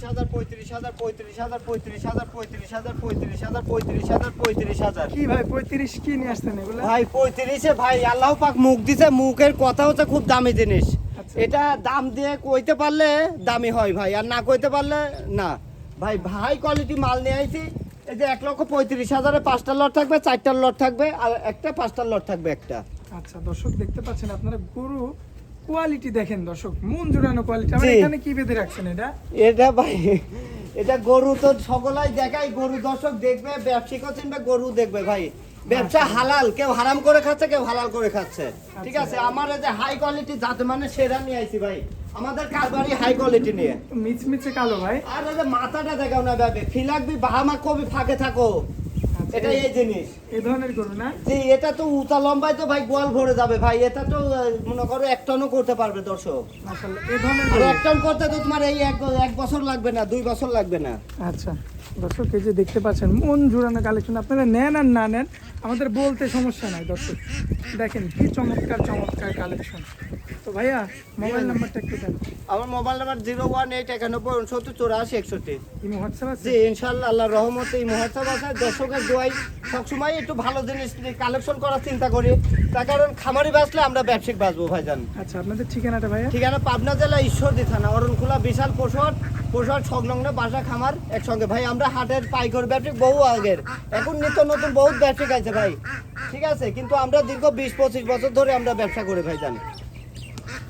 35,000 কি ভাই 35 কি নিয়ে আসছেন এগুলো? ভাই 35 ভাই আল্লাহ পাক মুখ দিছে, মুখের কথা হচ্ছে খুব দামি জিনিস। আচ্ছা। এটা দাম দিয়ে কইতে পারলে দামি হয় ভাই, আর না কইতে পারলে না ভাই। ভাই কোয়ালিটি মাল নিয়ে আইছি। এই যে 1,35,000-এ 5টা লট থাকবে, 4টা লট থাকবে, আর একটা 5টা লট থাকবে একটা। আচ্ছা দর্শক দেখতে পাচ্ছেন আপনারা গরু কোয়ালিটি দেখেন দর্শক, মন জোড়ানো কোয়ালিটি। আমরা জি। এখানে কি বেঁধে রাখছেন এটা? এটা ভাই এটা গরু তো সকলাই দেখাই, গরু দর্শক দেখবে, ব্যবসায়িকও চিনবে, গরু দেখবে ভাই। ব্যবসা হালাল, কেউ হারাম করে খাচ্ছে, কেউ হালাল করে খাচ্ছে। ঠিক আছে, আমার এই যে হাই কোয়ালিটি জাতে মানে সেরা নিয়ে আইছি ভাই, আমাদের কারবারি হাই কোয়ালিটি নিয়ে। মিচমিচে কালো ভাই। আর এই যে মাথাটা দেখাও না ভাবে, ফিলাকবি বাহামা কবি ফাঁকে থাকো, আচ্ছা, এটা এই জিনিস। এই ধরনের গরু না? জি, এটা তো উঁচা লম্বায় তো ভাই গোয়াল ভরে যাবে ভাই। এটা তো মনে করো 1 টনও করতে পারবে দর্শক। মাশাআল্লাহ এই ধরনের আর গরু। 1 টন করতে তো তোমার এই এক বছর লাগবে না, 2 বছর লাগবে না। আচ্ছা দর্শক এই যে দেখতে পাচ্ছেন মন জোড়ানো কালেকশন, আপনারা নেন আর না নেন আমাদের বলতে সমস্যা নাই দর্শক। দেখেন কি চমৎকার চমৎকার কালেকশন। তো ভাইয়া মোবাইল নাম্বারটা একটু দেন। আমার মোবাইল নাম্বার 01891698461। ইমো হোয়াটসঅ্যাপ আছে? জি ইনশাআল্লাহ, আল্লাহর রহমতে এই মুহূর্তে আছে। দর্শকের দোয়াই সবসময় একটু ভালো জিনিস কালেকশন করার চিন্তা করি, তার কারণ খামারি বাঁচলে আমরা ব্যবসায়িক বাঁচবো ভাইজান। আচ্ছা আপনাদের ঠিকানাটা ভাইয়া? ঠিকানা পাবনা জেলা ঈশ্বরদী থানা অরণখোলা, বিশাল পশুহাট, পশুহাট সংলগ্ন বাসা খামার একসঙ্গে ভাই। আমরা হাটের পাইকারি ব্যবসায়িক বহু আগের, এখন নিত্য নতুন বহুত ব্যবসায়িক আছে ভাই। ঠিক আছে, কিন্তু আমরা দীর্ঘ 20-25 বছর ধরে আমরা ব্যবসা করি ভাইজান।